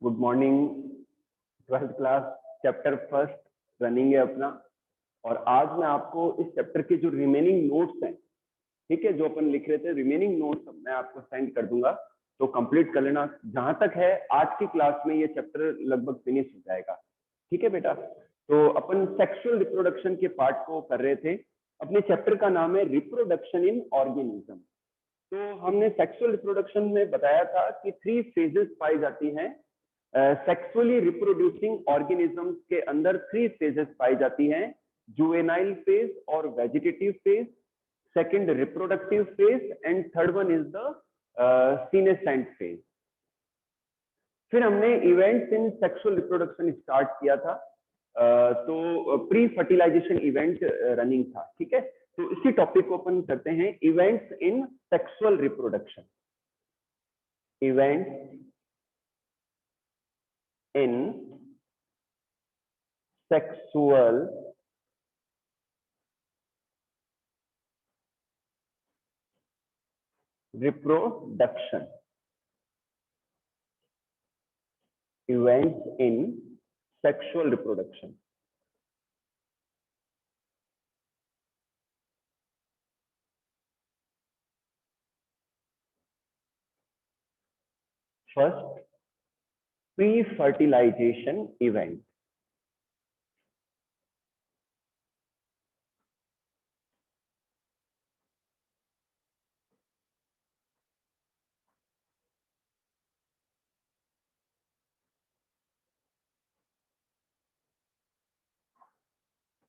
Good morning. 12th class chapter first running है अपना। और आज मैं आपको इस चैप्टर के जो रिमेनिंग नोट्स हैं, ठीक है, जो अपन लिख रहे थे, रिमेनिंग नोट्स मैं आपको सेंड कर दूंगा, तो कंप्लीट कर लेना। जहां तक है आज की क्लास में ये चैप्टर लगभग फिनिश हो जाएगा। ठीक है बेटा। तो अपन सेक्सुअल रिप्रोडक्शन के पार्ट को कर रहे थे। अपने चैप्टर का नाम है रिप्रोडक्शन इन ऑर्गेनिज्म। तो हमने सेक्सुअल रिप्रोडक्शन में बताया था कि 3 फेजेस पाई जाती हैं। सेक्सुअली रिप्रोड्यूसिंग ऑर्गेनिजम्स के अंदर 3 फेजेस पाई जाती हैं, जुवेनाइल फेज और vegetative phase, second reproductive phase and third one is the senescent phase. फिर हमने events in sexual reproduction start किया था। तो प्री फर्टिलाइजेशन इवेंट रनिंग था। ठीक है, तो इसी टॉपिक को अपन करते हैं, events in sexual reproduction. Events in sexual reproduction. Events in sexual reproduction. First, pre-fertilization event.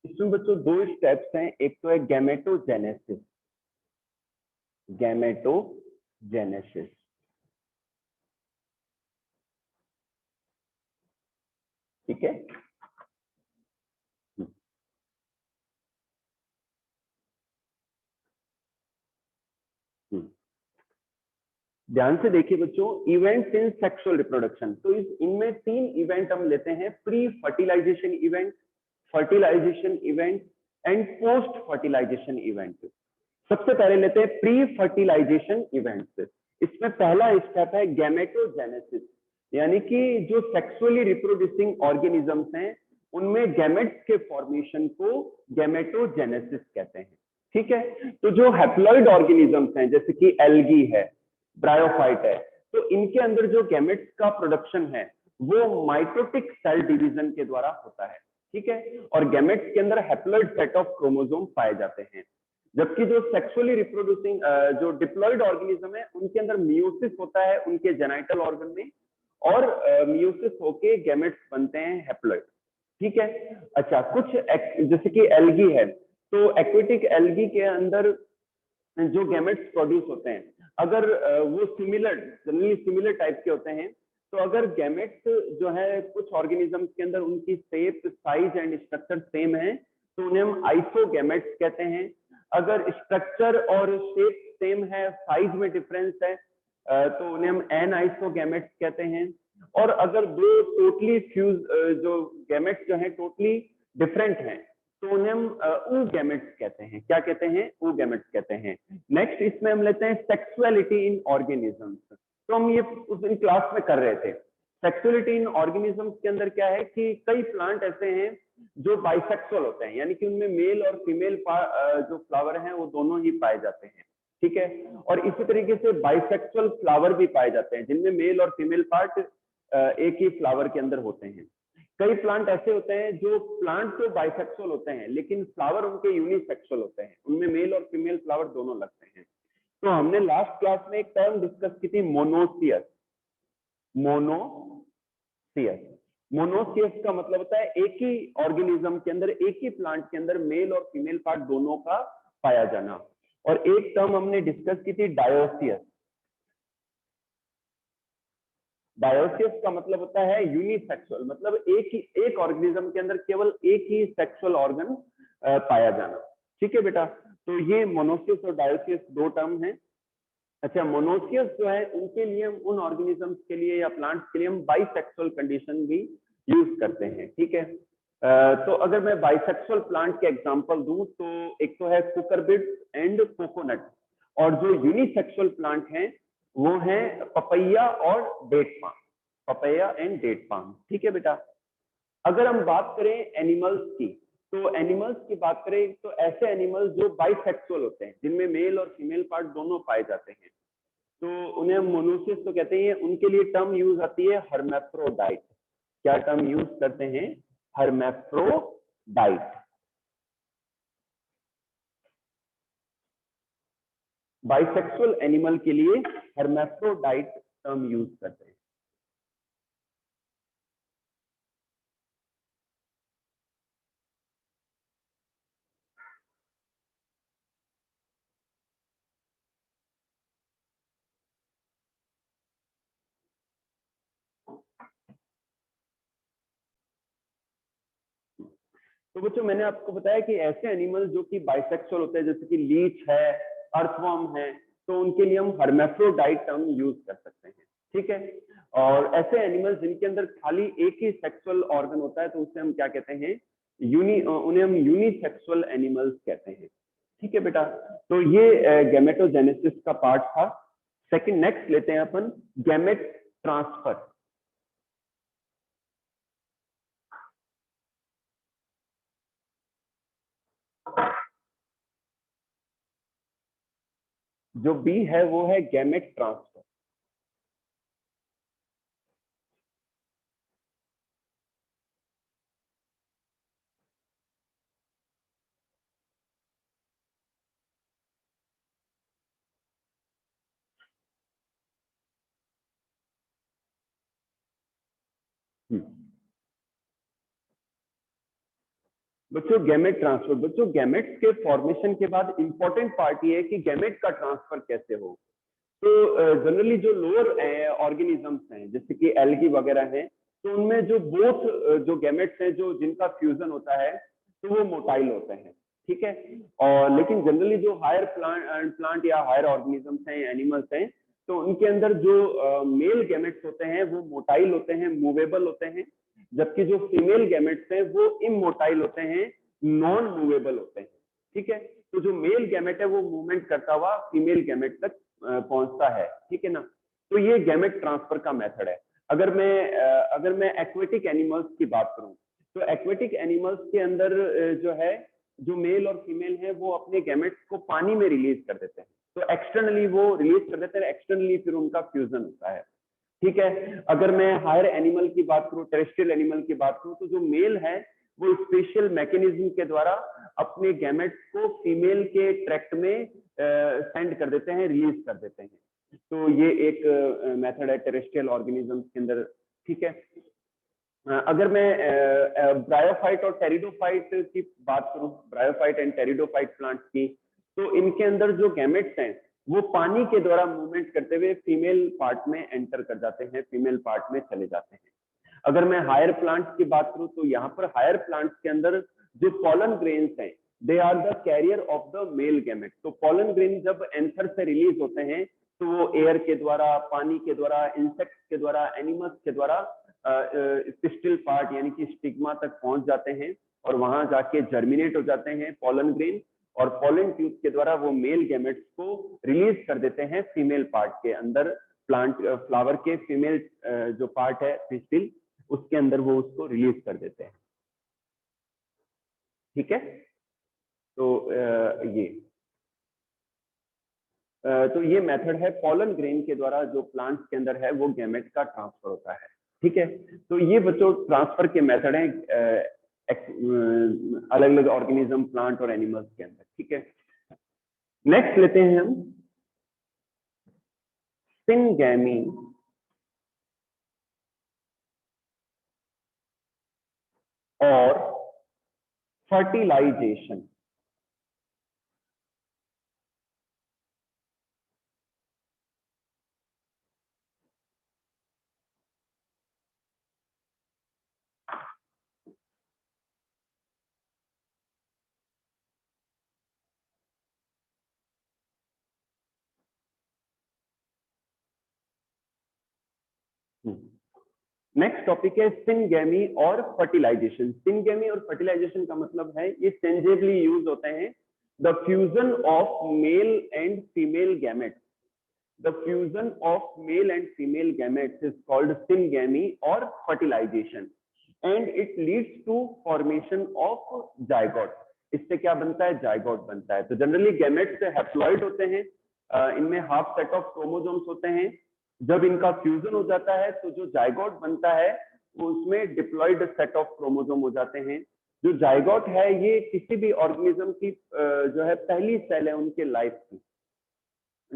इसमें बच्चों 2 स्टेप्स हैं। एक तो है गैमेटोजेनेसिस। गैमेटोजेनेसिस, ठीक है। ध्यान से देखिए बच्चों, इवेंट्स इन सेक्सुअल रिप्रोडक्शन। तो इनमें 3 इवेंट हम लेते हैं, pre fertilization event, fertilization event and post fertilization event. सबसे पहले लेते हैं प्री फर्टिलाइजेशन इवेंट्स। इसमें पहला स्टेप है गैमेटोजेनेसिस, यानी कि जो सेक्सुअली रिप्रोड्यूसिंग ऑर्गेनिजम्स हैं उनमें गैमेट्स के फॉर्मेशन को गैमेटोजेनेसिस कहते हैं। ठीक है, तो जो हैप्लॉइड ऑर्गेनिजम्स हैं जैसे कि एल्गी है, ब्रायोफाइट है, तो इनके अंदर जो गैमेट्स का प्रोडक्शन है वो माइटोटिक सेल डिवीजन के द्वारा होता है। ठीक है, और गैमेट्स के अंदर हैप्लॉइड सेट ऑफ क्रोमोसोम पाए जाते हैं। जबकि जो सेक्सुअली रिप्रोड्यूसिंग जो डिप्लॉइड ऑर्गेनिज्म है उनके अंदर मियोसिस होता है उनके जेनाइटल ऑर्गन में, और मियोसिस होके गैमेट्स बनते हैं हैप्लॉइड। ठीक है। अच्छा, कुछ जैसे कि एल्गी है, तो एक्वेटिक एल्गी के अंदर जो गैमेट्स प्रोड्यूस होते हैं, अगर वो सिमिलर, जनरली सिमिलर टाइप के होते हैं, तो अगर गैमेट्स जो है कुछ ऑर्गेनिजम्स के अंदर उनकी shape, size and structure same है तो उन्हें हम आइसोगैमेट्स कहते हैं। अगर स्ट्रक्चर और शेप सेम है, साइज में डिफरेंस है, तो उन्हें हम एन आइसोगैमेट्स कहते हैं। और अगर दो टोटली फ्यूज जो गैमेट्स जो है टोटली डिफरेंट हैं तो उन्हें हम ऊगैमेट्स कहते हैं। क्या कहते हैं? ऊगैमेट्स कहते हैं। नेक्स्ट इसमें हम लेते हैं सेक्सुअलिटी इन ऑर्गेनिजम्स। तो हम ये उस दिन क्लास में कर रहे थे। सेक्सुअलिटी इन ऑर्गेनिजम्स के अंदर क्या है कि कई प्लांट ऐसे हैं जो बाइसेक्सुअल होते हैं, यानी कि उनमें मेल और फीमेल जो फ्लावर हैं वो दोनों ही पाए जाते हैं। ठीक है, और इसी तरीके से बाइसेक्सुअल फ्लावर भी पाए जाते हैं जिनमें मेल और फीमेल पार्ट एक ही फ्लावर के अंदर होते हैं। कई प्लांट ऐसे होते हैं जो प्लांट तो बाइसेक्सुअल होते हैं लेकिन फ्लावर उनके यूनिसेक्सुअल होते हैं, उनमें मेल और फीमेल फ्लावर दोनों लगते हैं। तो हमने लास्ट क्लास में एक टर्म डिस्कस की थी, मोनोसियस। मोनोसियस, मोनोसियस का मतलब होता है एक ही ऑर्गेनिज्म के अंदर, एक ही प्लांट के अंदर मेल और फीमेल पार्ट दोनों का पाया जाना। और एक टर्म हमने डिस्कस की थी, डायोसियस। डायोसियस का मतलब होता है यूनिसेक्सुअल, मतलब एक ऑर्गेनिज्म के अंदर केवल एक ही सेक्सुअल ऑर्गन पाया जाना। ठीक है बेटा, तो ये मोनोसियस और डायोसियस 2 टर्म हैं। अच्छा, मोनोसियस जो है उनके लिए, उन ऑर्गेनिजम्स के लिए या प्लांट्स के लिए हम बाइसेक्सुअल कंडीशन भी यूज करते हैं। ठीक है, तो अगर मैं बाइसेक्सुअल प्लांट के एग्जांपल दूं तो एक तो है कुकरबिट एंड कोकोनट, और जो यूनिसेक्सुअल प्लांट हैं वो हैं पपैया और date palm. Papaya and date palm. ठीक है बेटा। अगर हम बात करें एनिमल्स की, तो एनिमल्स की बात करें तो ऐसे एनिमल्स जो बाइसेक्सुअल होते हैं, जिनमें मेल और फीमेल पार्ट दोनों पाए जाते हैं, तो उन्हें हम मोनोसिस तो कहते हैं। उनके लिए टर्म यूज आती है हर्मेफ्रोडाइट। क्या टर्म यूज करते हैं? हर्मेफ्रोडाइट। बाइसेक्सुअल एनिमल के लिए हर्मेफ्रोडाइट टर्म यूज करते हैं। तो बच्चों मैंने आपको बताया कि ऐसे एनिमल जो कि बाइसेक्सुअल होते हैं, जैसे कि लीच है, अर्थवर्म है, तो उनके लिए हम हर्मेफ्रोडाइट टर्म यूज कर सकते हैं। ठीक है। और ऐसे एनिमल जिनके अंदर खाली एक ही सेक्सुअल ऑर्गन होता है, तो उससे हम क्या कहते हैं? उन्हें हम यूनिसेक्सुअल एनिमल्स कहते हैं। ठीक है बेटा। तो ये गैमेटोजेनेसिस का पार्ट था। सेकंड, नेक्स्ट लेते हैं अपन गैमेट ट्रांसफर। जो बी है वो है गैमेट ट्रांसफर। बच्चों गैमेट ट्रांसफर, बच्चों गैमेट्स के फॉर्मेशन के बाद इंपॉर्टेंट पार्ट ये है कि गैमेट का ट्रांसफर कैसे हो। तो जनरली जो लोअर ऑर्गेनिजम्स हैं, जैसे कि एल्गी वगैरह हैं, तो उनमें जो बोथ जो गैमेट्स हैं, जो जिनका फ्यूजन होता है, तो वो मोटाइल होते हैं। ठीक है। और लेकिन जनरली जो हायर प्लांट या हायर ऑर्गेनिजम्स हैं, एनिमल्स हैं, तो उनके अंदर जो मेल गैमेट्स होते हैं वो मोटाइल होते हैं, मूवेबल होते हैं, जबकि जो फीमेल गैमेट्स हैं वो इमोटाइल होते हैं, नॉन मूवेबल होते हैं। ठीक है। तो जो मेल गैमेट है वो मूवमेंट करता हुआ फीमेल गैमेट तक पहुंचता है। ठीक है ना। तो ये गैमेट ट्रांसफर का मेथड है। अगर मैं एक्वेटिक एनिमल्स की बात करूं, तो एक्वेटिक एनिमल्स के अंदर जो है, जो मेल और फीमेल है वो अपने गैमेट्स को पानी में रिलीज कर देते हैं। तो एक्सटर्नली वो रिलीज कर देते हैं, एक्सटर्नली फिर उनका फ्यूजन होता है। ठीक है। अगर मैं हायर एनिमल की बात करूं, टेरेस्ट्रियल एनिमल की बात करूं, तो जो मेल है वो स्पेशल मैकेनिज्म के द्वारा अपने गैमेट्स को फीमेल के ट्रैक्ट में सेंड कर देते हैं, रिलीज कर देते हैं। तो ये एक मेथड है टेरेस्ट्रियल ऑर्गेनिजम्स के अंदर। ठीक है। अगर मैं ब्रायोफाइट और टेरिडोफाइट की बात करूं, ब्रायोफाइट एंड टेरिडोफाइट प्लांट्स की, तो इनके अंदर जो गैमेट्स हैं वो पानी के द्वारा मूवमेंट करते हुए फीमेल पार्ट में एंटर कर जाते हैं, फीमेल पार्ट में चले जाते हैं। अगर मैं हायर प्लांट्स की बात करूं, तो यहाँ पर हायर प्लांट्स के अंदर जो पॉलन ग्रेन्स हैं, they are the carrier of the male gamete. तो पॉलन ग्रेन जब एंथर से रिलीज होते हैं, तो वो एयर के द्वारा, पानी के द्वारा, इंसेक्ट्स के द्वारा, एनिमल्स के द्वारा पिस्टिल पार्ट यानी कि स्टिग्मा तक पहुंच जाते हैं, और वहां जाके जर्मिनेट हो जाते हैं पॉलन ग्रेन, और पॉलन ट्यूब के द्वारा वो मेल गैमेट्स को रिलीज कर देते हैं फीमेल पार्ट के अंदर। प्लांट फ्लावर के फीमेल जो पार्ट है पिस्टिल, उसके अंदर वो उसको रिलीज कर देते हैं। ठीक है। तो ये मेथड है, पॉलन ग्रेन के द्वारा जो प्लांट्स के अंदर है वो गैमेट का ट्रांसफर होता है। ठीक है। तो ये बच्चों ट्रांसफर के मेथड हैं अलग अलग ऑर्गेनिज्म, प्लांट और एनिमल्स के अंदर। ठीक है। नेक्स्ट लेते हैं हम सिंगैमी और फर्टिलाइजेशन। नेक्स्ट टॉपिक है सिंगैमी और फर्टिलाइजेशन। सिंगैमी और फर्टिलाइजेशन का मतलब है ये चेंजेबली यूज होते हैं, the fusion of male and female gametes the fusion of male and female gametes is called syngamy और fertilization, and it leads to formation of zygote. इससे क्या बनता है? जायगोट बनता है। तो जनरली गैमेट्स हैप्लॉइड होते हैं, इनमें हाफ सेट ऑफ क्रोमोसोम्स होते हैं। जब इनका फ्यूजन हो जाता है तो जो जायगोट बनता है वो उसमें डिप्लॉइड सेट ऑफ क्रोमोसोम हो जाते हैं। जो जायगोट है ये किसी भी ऑर्गेनिज्म की जो है पहली सेल है उनके लाइफ की,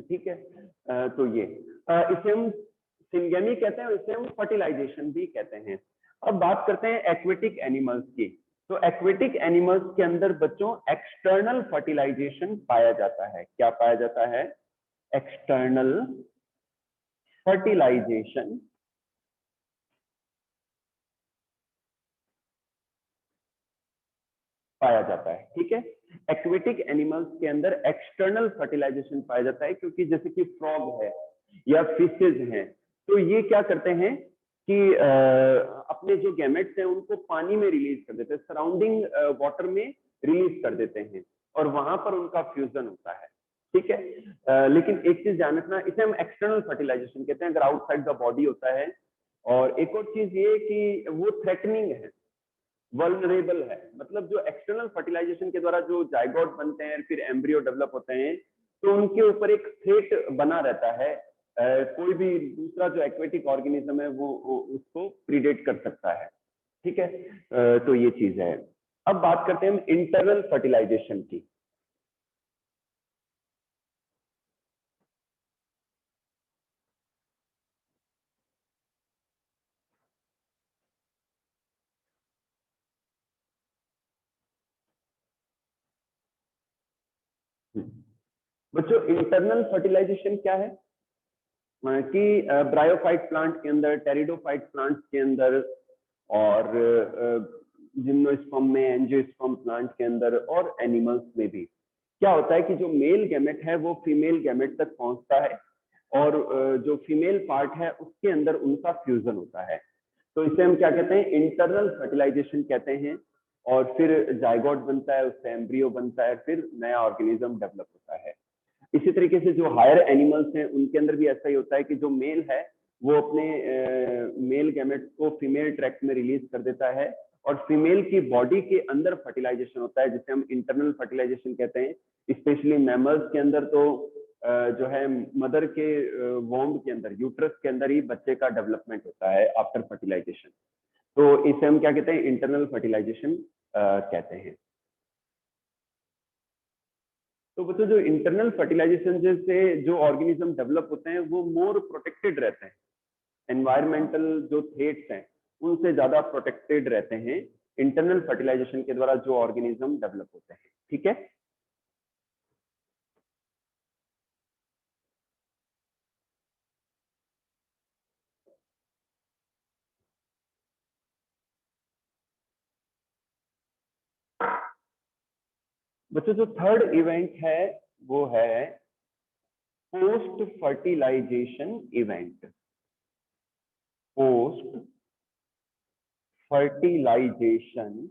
ठीक है। तो ये इसे हम सिंगेमी कहते हैं, इसे हम फर्टिलाइजेशन भी कहते हैं। अब बात करते हैं एक्वेटिक एनिमल्स की। तो एक्वेटिक एनिमल्स के अंदर बच्चों एक्सटर्नल फर्टिलाइजेशन पाया जाता है। क्या पाया जाता है? एक्सटर्नल फर्टिलाइजेशन पाया जाता है, ठीक है। एक्वेटिक एनिमल्स के अंदर एक्सटर्नल फर्टिलाइजेशन पाया जाता है, क्योंकि जैसे कि फ्रॉग है या फिशेज हैं, तो ये क्या करते हैं कि अपने जो गैमेट्स हैं उनको पानी में रिलीज कर देते हैं, सराउंडिंग वाटर में रिलीज कर देते हैं, और वहां पर उनका फ्यूजन होता है, ठीक है। लेकिन एक चीज ध्यान रखना, इसे हम एक्सटर्नल फर्टिलाइजेशन कहते हैं, अगर आउटसाइड द बॉडी होता है। और एक और चीज ये कि वो थ्रेटनिंग है, वल्नरेबल है। मतलब जो एक्सटर्नल फर्टिलाइजेशन के द्वारा जो जायगोट बनते हैं, फिर एम्ब्रियो डेवलप होते हैं, तो उनके ऊपर एक थ्रेट बना रहता है। कोई भी दूसरा जो एक्वेटिक ऑर्गेनिज्म है वो उसको प्रीडेट कर सकता है, ठीक है। तो ये चीज है। अब बात करते हैं हम इंटरनल फर्टिलाइजेशन की। बच्चों इंटरनल फर्टिलाइजेशन क्या है? कि ब्रायोफाइट प्लांट के अंदर, टेरिडोफाइट प्लांट के अंदर, और जिम्नोस्पर्म में, एंजियोस्पर्म प्लांट के अंदर, और एनिमल्स में भी क्या होता है कि जो मेल गैमेट है वो फीमेल गैमेट तक पहुंचता है, और जो फीमेल पार्ट है उसके अंदर उनका फ्यूजन होता है। तो इसे हम क्या कहते हैं? इंटरनल फर्टिलाइजेशन कहते हैं। और फिर जायगोट बनता है, उससे एम्ब्रियो बनता है, फिर नया ऑर्गेनिज्म डेवलप होता है। इसी तरीके से जो हायर एनिमल्स हैं उनके अंदर भी ऐसा ही होता है कि जो मेल है वो अपने मेल गैमेट्स को फीमेल ट्रैक्ट में रिलीज कर देता है, और फीमेल की बॉडी के अंदर फर्टिलाइजेशन होता है, जिसे हम इंटरनल फर्टिलाइजेशन कहते हैं। स्पेशली मैमल्स के अंदर तो जो है मदर के वॉम्ब के अंदर, यूट्रस के अंदर ही बच्चे का डेवलपमेंट होता है आफ्टर फर्टिलाइजेशन। तो इसे हम क्या कहते हैं? इंटरनल फर्टिलाइजेशन कहते हैं। तो बच्चों जो इंटरनल फर्टिलाइजेशन से जो ऑर्गेनिज्म डेवलप होते हैं वो मोर प्रोटेक्टेड रहते हैं, एनवायरमेंटल जो थ्रेट्स हैं उनसे ज्यादा प्रोटेक्टेड रहते हैं इंटरनल फर्टिलाइजेशन के द्वारा जो ऑर्गेनिज्म डेवलप होते हैं, ठीक है। बच्चों जो थर्ड इवेंट है वो है post fertilization event. Post fertilization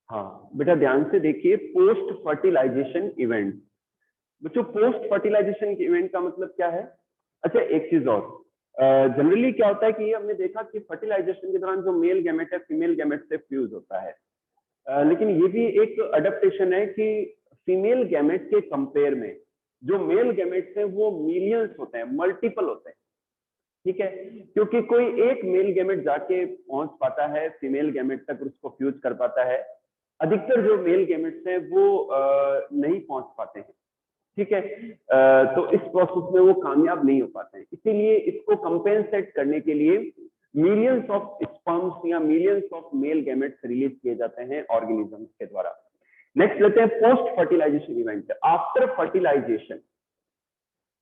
हाँ बेटा ध्यान से देखिए, पोस्ट फर्टिलाइजेशन इवेंट। बच्चों पोस्ट फर्टिलाइजेशन इवेंट का मतलब क्या है? अच्छा एक चीज और, जनरली क्या होता है कि हमने देखा कि फर्टिलाइजेशन के दौरान जो मेल गैमेट है फीमेल गैमेट से फ्यूज होता है। लेकिन ये भी एक अडेप्टेशन है कि फीमेल गैमेट के कंपेयर में जो मेल गैमेट्स हैं वो मिलियंस होते हैं, मल्टीपल होते हैं, ठीक है। क्योंकि कोई एक मेल गैमेट जाके पहुंच पाता है फीमेल गैमेट तक, उसको फ्यूज कर पाता है, अधिकतर जो मेल गैमेट्स हैं वो नहीं पहुंच पाते हैं, ठीक है। तो इस प्रोसेस में वो कामयाब नहीं हो पाते हैं, इसीलिए इसको कंपेंसेट करने के लिए मिलियंस ऑफ स्पर्म्स या millions of male gametes release किए जाते हैं ऑर्गेनिजम्स के द्वारा। नेक्स्ट लेते हैं post fertilization event. After fertilization,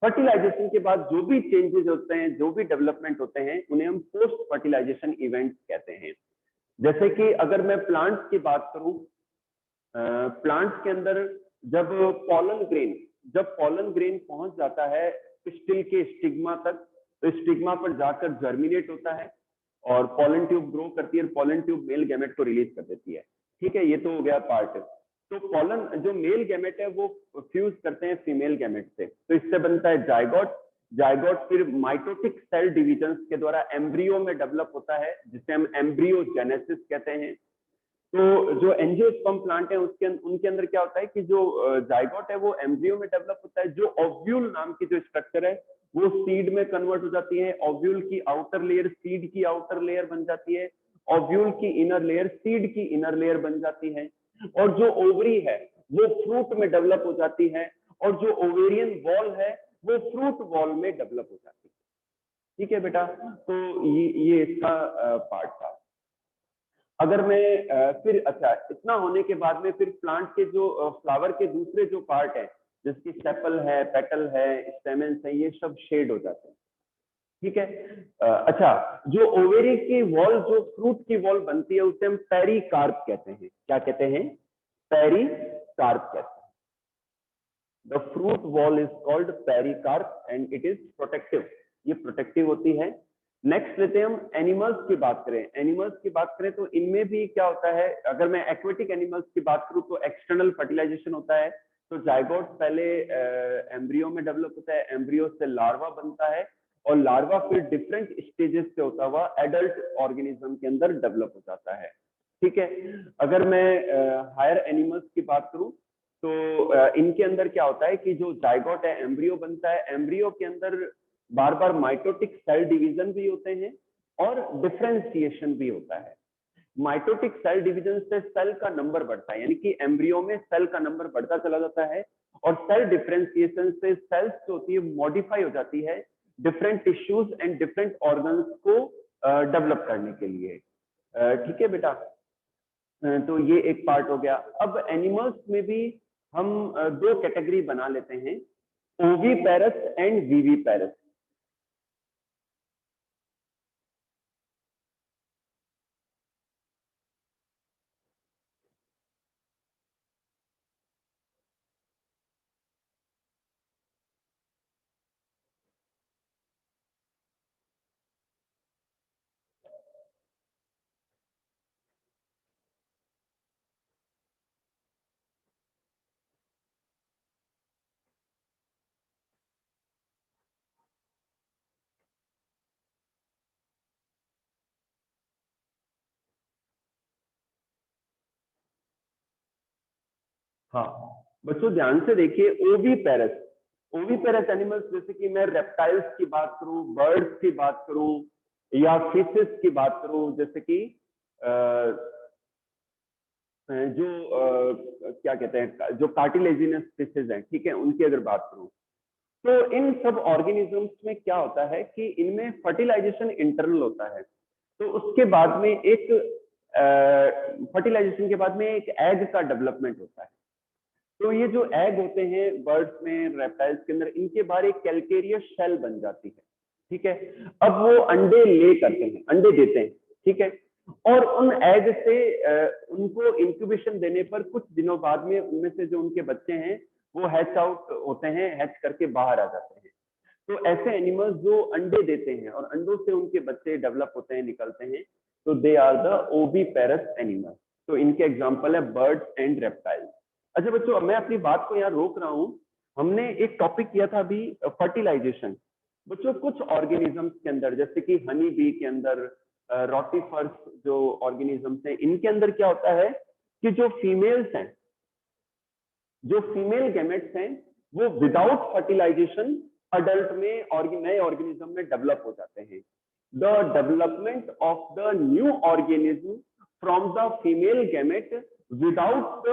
fertilization के बाद जो भी चेंजेस होते हैं, जो भी डेवलपमेंट होते हैं, उन्हें हम पोस्ट फर्टिलाइजेशन इवेंट कहते हैं। जैसे कि अगर मैं प्लांट्स की बात करूं, प्लांट्स के अंदर जब पॉलन ग्रेन पहुंच जाता है पिस्टिल के स्टिग्मा तक, तो स्टिग्मा पर जाकर जर्मिनेट होता है और पॉलन ट्यूब ग्रो करती है, पॉलन ट्यूब मेल गैमेट को रिलीज कर देती है, ठीक है। ये तो हो गया पार्ट। तो पॉलन जो मेल गैमेट है वो फ्यूज करते हैं फीमेल गैमेट से, तो इससे बनता है जायगोट। जायगोट फिर माइटोटिक सेल डिविजन के द्वारा एम्ब्रियो में डेवलप होता है, जिसे हम एम्ब्रियोजेनेसिस कहते हैं। तो जो एंजियोस्पर्म प्लांट है उनके अंदर क्या होता है कि जो जायगोट है वो एम्ब्रियो में डेवलप होता है, जो ओव्यूल नाम की जो स्ट्रक्चर है वो सीड में कन्वर्ट हो जाती है। ओव्यूल की आउटर लेयर सीड की आउटर लेयर बन जाती है, ओव्यूल की इनर लेयर सीड की इनर लेयर बन जाती है, और जो ओवरी है वो फ्रूट में डेवलप हो जाती है, और जो ओवेरियन वॉल है वो फ्रूट वॉल में डेवलप हो जाती है, ठीक है बेटा। तो ये इसका पार्ट था। अगर मैं फिर अच्छा, इतना होने के बाद में फिर प्लांट के जो फ्लावर के दूसरे जो पार्ट है, जैसे कि सेपल है, पेटल है, स्टेमेंस है, ये सब शेड हो जाते हैं, ठीक है। अच्छा, जो ओवेरी की वॉल, जो फ्रूट की वॉल बनती है, उसे हम पेरिकार्प कहते हैं। क्या कहते हैं? पेरिकार्प कहते हैं। The fruit wall is called pericarp and it is protective, ये प्रोटेक्टिव होती है। नेक्स्ट लेते हैं हम एनिमल्स की बात करें। एनिमल्स की बात करें तो इनमें भी क्या होता है, अगर मैं एक्वेटिक एनिमल्स की बात करूं तो एक्सटर्नल फर्टिलाइजेशन होता है। तो जायगोट पहले एम्ब्रियो में डेवलप होता है, एम्ब्रियो से लार्वा बनता है, और लार्वा फिर डिफरेंट स्टेजेस से होता हुआ एडल्ट ऑर्गेनिज्म के अंदर डेवलप हो जाता है, ठीक है। अगर मैं हायर एनिमल्स की बात करूं तो इनके अंदर क्या होता है कि जो जायगोट है एम्ब्रियो बनता है, एम्ब्रियो के अंदर बार बार माइटोटिक सेल डिवीजन भी होते हैं और डिफरेंशिएशन भी होता है। माइटोटिक सेल डिवीजन से सेल का नंबर बढ़ता है, यानी कि एम्ब्रियो में सेल का नंबर बढ़ता चला जाता है, और सेल डिफरेंशिएशन से सेल्स जो होती है मॉडिफाई हो जाती है different tissues and different organs को डेवलप करने के लिए, ठीक है बेटा। तो ये एक पार्ट हो गया। अब एनिमल्स में भी हम दो कैटेगरी बना लेते हैं, ओवीपेरस एंड वीवीपेरस। हाँ बच्चों ध्यान से देखिए, ओवीपेरस, ओवीपेरस एनिमल्स, जैसे कि मैं रेप्टाइल्स की बात करूं, बर्ड्स की बात करूं, या फिशेस की बात करूं, जैसे कि जो क्या कहते हैं, जो कार्टिलेजिनस फिशेस हैं, ठीक है, उनकी अगर बात करूं तो इन सब ऑर्गेनिजम्स में क्या होता है कि इनमें फर्टिलाइजेशन इंटरनल होता है। तो उसके बाद में एक फर्टिलाइजेशन के बाद में एक एग का डेवलपमेंट होता है। तो ये जो एग होते हैं बर्ड्स में, रेप्टाइल्स के अंदर, इनके बाहर एक कैलकेरियस शेल बन जाती है, ठीक है। अब वो अंडे ले करते हैं, अंडे देते हैं, ठीक है। और उन एग से उनको इंक्यूबेशन देने पर कुछ दिनों बाद में उनमें से जो उनके बच्चे हैं वो हैच आउट होते हैं, हैच करके बाहर आ जाते हैं। तो ऐसे एनिमल्स जो अंडे देते हैं और अंडों से उनके बच्चे डेवलप होते हैं, निकलते हैं, तो they are the oviparous animals. तो इनके एग्जांपल है बर्ड्स एंड रेप्टाइल्स। अच्छा बच्चों, मैं अपनी बात को यहाँ रोक रहा हूँ। हमने एक टॉपिक किया था अभी, फर्टिलाइजेशन। बच्चों कुछ ऑर्गेनिजम्स के अंदर, जैसे कि हनी बी के अंदर, रोटीफर्स जो ऑर्गेनिजम्स हैं, इनके अंदर क्या होता है कि जो फीमेल्स हैं, जो फीमेल गैमेट्स हैं, वो विदाउट फर्टिलाइजेशन अडल्ट में और नए ऑर्गेनिज्म में डेवलप हो जाते हैं। The development of the new organism from the female gamete without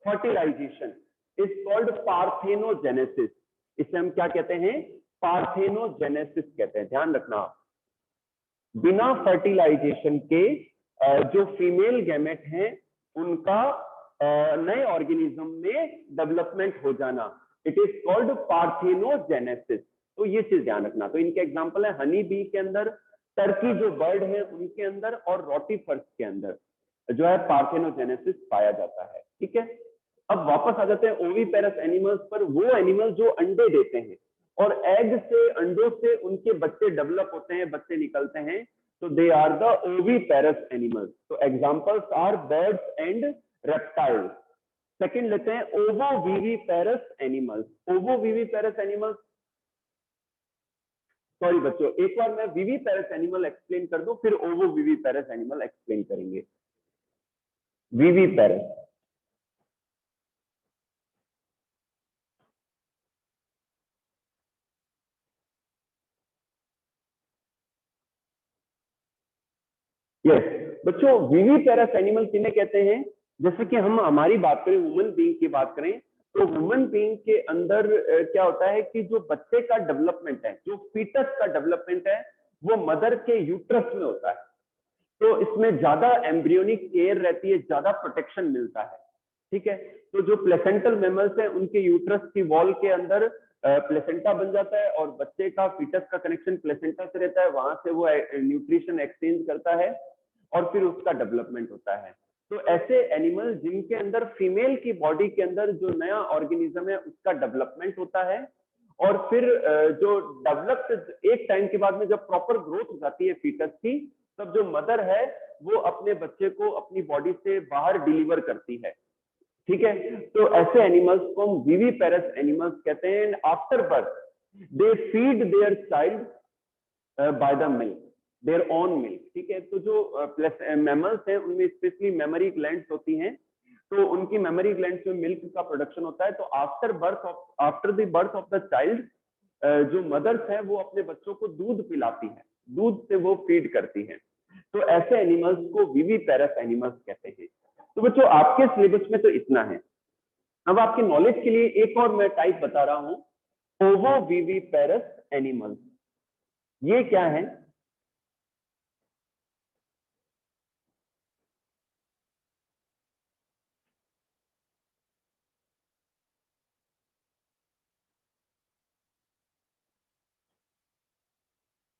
fertilization is called parthenogenesis. इसे हम क्या कहते हैं? पार्थेनोजेनेसिस कहते हैं। ध्यान रखना आप, बिना फर्टिलाइजेशन के जो फीमेल गैमेट हैं उनका नए ऑर्गेनिज्म में डेवलपमेंट हो जाना, इट इज कॉल्ड पार्थेनोजेनेसिस। तो ये चीज ध्यान रखना। तो इनके एग्जांपल है हनी बी के अंदर, टर्की जो बर्ड है उनके अंदर, और रोटीफर्स के अंदर जो है पार्थेनोजेनेसिस पाया जाता है। ठीक है, अब वापस आ जाते हैं ओविपेरस एनिमल्स पर। वो एनिमल जो अंडे देते हैं और एग से, अंडों से उनके बच्चे डेवलप होते हैं, बच्चे निकलते हैं, तो they are the oviparous animals. तो examples are birds and reptiles. Second लेते हैं ovoviviparous animals. Ovoviviparous animals, sorry बच्चों, एक बार मैं विविपेरस एनिमल एक्सप्लेन कर दूं, फिर ओवोविविपेरस एनिमल एक्सप्लेन करेंगे। विविपेरस, यस बच्चों, विविपेरस एनिमल किन्हें कहते हैं? जैसे कि हम हमारी बात करें, ह्यूमन बीइंग की बात करें, तो ह्यूमन बीइंग के अंदर क्या होता है कि जो बच्चे का डेवलपमेंट है, जो फीटस का डेवलपमेंट है, वो मदर के यूट्रस में होता है। तो इसमें ज्यादा एम्ब्रियोनिक केयर रहती है, ज्यादा प्रोटेक्शन मिलता है। ठीक है, तो जो प्लेसेंटल मेमल्स हैं उनके यूट्रस की वॉल के अंदर प्लेसेंटा बन जाता है, और बच्चे का, फीटस का कनेक्शन प्लेसेंटा से रहता है, वहां से वो न्यूट्रिशन एक्सचेंज करता है और फिर उसका डेवलपमेंट होता है। तो ऐसे एनिमल जिनके अंदर फीमेल की बॉडी के अंदर जो नया ऑर्गेनिज्म है उसका डेवलपमेंट होता है, और फिर जो डेवलप्ड एक टाइम के बाद में जब प्रॉपर ग्रोथ हो जाती है फीटस की, तब जो मदर है वो अपने बच्चे को अपनी बॉडी से बाहर डिलीवर करती है। ठीक है, तो ऐसे एनिमल्स को हम विविपेरस एनिमल्स कहते हैं। After birth they feed their child by the milk, their own milk. ठीक है, तो जो मैमल्स हैं उनमें स्पेशली मेमोरी ग्लैंड्स होती हैं, तो उनकी मेमोरी ग्लैंड्स में मिल्क का प्रोडक्शन होता है। तो after the birth of the child, जो मदर्स हैं वो अपने बच्चों को दूध पिलाती हैं, दूध से वो फीड करती हैं। तो ऐसे एनिमल्स को विविपेरस एनिमल्स कहते हैं। तो बच्चों आपके सिलेबस में तो इतना है। अब आपके नॉलेज के लिए एक और मैं टाइप बता रहा हूं, ओवोविविपेरस एनिमल्स। ये क्या है?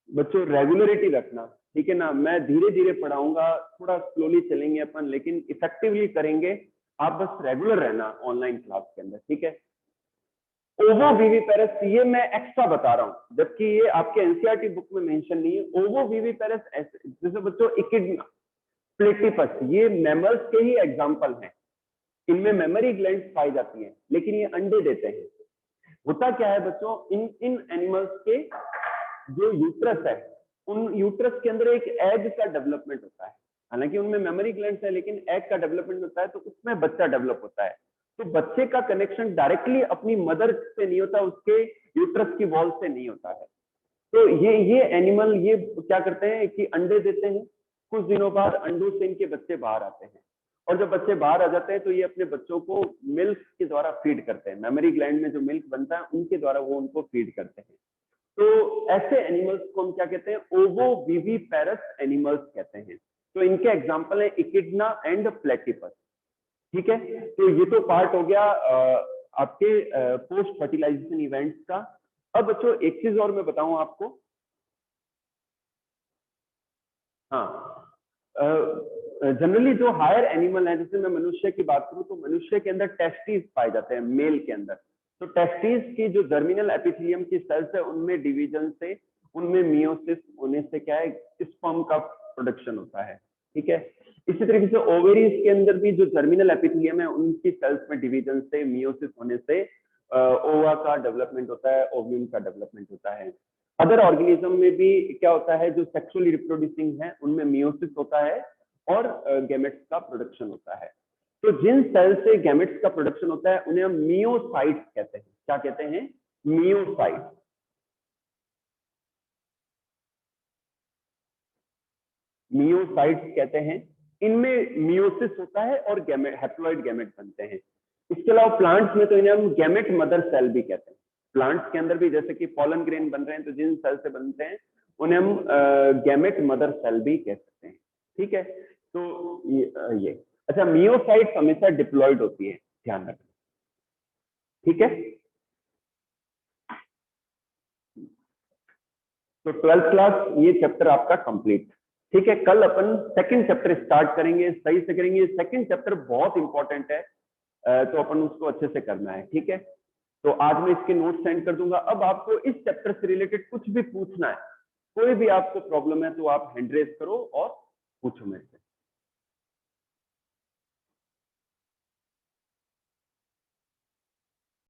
बच्चों रेगुलरिटी रखना, ठीक है ना। मैं धीरे धीरे पढ़ाऊंगा, थोड़ा स्लोली चलेंगे अपन, लेकिन इफेक्टिवली करेंगे। आप बस रेगुलर रहना ऑनलाइन क्लास के अंदर, ठीक है। ओवोविविपेरस ये मैं एक्स्ट्रा बता रहा हूं, जबकि ये आपके एनसीईआरटी बुक में मेंशन नहीं है। ओवोविविपेरस जैसे बच्चों इकिडना, प्लेटिपस, ये मैमल्स के ही एग्जाम्पल हैं। इनमें मेमोरी ग्लैंड्स पाई जाती हैं, लेकिन ये अंडे देते हैं। होता क्या है बच्चों, इन इन एनिमल्स के जो यूट्रस है, उन यूट्रस के अंदर एक एग का डेवलपमेंट होता है। हालांकि उनमें मेमोरी ग्लैंड्स है, लेकिन एग का डेवलपमेंट होता है, तो उसमें बच्चा डेवलप होता है। तो बच्चे का कनेक्शन डायरेक्टली अपनी मदर से नहीं होता, उसके यूट्रस की वॉल से नहीं होता है। तो ये एनिमल ये क्या करते हैं कि अंडे देते हैं, कुछ दिनों बाद अंडों से इनके बच्चे बाहर आते हैं, और जब बच्चे बाहर आ जाते हैं तो ये अपने बच्चों को मिल्क के द्वारा फीड करते हैं। मेमोरी ग्लैंड में जो मिल्क बनता है उनके द्वारा वो उनको फीड करते हैं। तो ऐसे एनिमल्स को हम क्या कहते हैं? ओवोविविपेरस एनिमल्स कहते हैं। तो इनके एग्जांपल है इकिडना एंड प्लेटिपस। ठीक है, तो ये तो पार्ट हो गया आपके पोस्ट फर्टिलाइजेशन इवेंट्स का। अब बच्चों एक चीज और मैं बताऊं आपको। हाँ, जनरली जो हायर एनिमल है, जैसे मैं मनुष्य की बात करूं, तो मनुष्य के अंदर टेस्टिस पाए जाते हैं मेल के अंदर। तो टेस्टिस की जो जर्मिनल एपिथेलियम की सेल्स है, उनमें डिवीजन से, उनमें मियोसिस होने से क्या है, स्पर्म का प्रोडक्शन होता है। ठीक है, इसी तरीके से ओवेरीज के अंदर भी जो जर्मिनल एपिथेलियम है, उनकी सेल्स में डिवीजन से, मियोसिस होने से ओवा का डेवलपमेंट होता है, ओव्यूम का डेवलपमेंट होता है। अदर ऑर्गेनिज्म में भी क्या होता है, जो सेक्सुअली रिप्रोड्यूसिंग है उनमें मियोसिस होता है और गैमेट्स का प्रोडक्शन होता है। तो जिन सेल से गैमेट्स का प्रोडक्शन होता है उन्हें हम मियोसाइट्स कहते हैं। क्या कहते हैं? मियोसाइट्स। मियोसाइट्स कहते हैं। इनमें मियोसिस होता है और गैमेट हैप्लॉइड गैमेट बनते हैं। इसके अलावा प्लांट्स में तो इन्हें हम गैमेट मदर सेल भी कहते हैं। प्लांट्स के अंदर भी जैसे कि पॉलन ग्रेन बन रहे हैं तो जिन सेल से बनते हैं उन्हें हम गैमेट मदर सेल भी कह सकते हैं। ठीक है, तो ये अच्छा, मियोसाइट्स हमेशा डिप्लॉइड होती है, ध्यान रखना। ठीक है, तो 12th क्लास ये चैप्टर आपका कंप्लीट। ठीक है, कल अपन सेकंड चैप्टर स्टार्ट करेंगे, सही से करेंगे। सेकंड चैप्टर बहुत इंपॉर्टेंट है, तो अपन उसको अच्छे से करना है। ठीक है, तो आज मैं इसके नोट सेंड कर दूंगा। अब आपको इस चैप्टर से रिलेटेड कुछ भी पूछना है, कोई भी आपको प्रॉब्लम है तो आप हैंड रेज करो और पूछो मेरे से।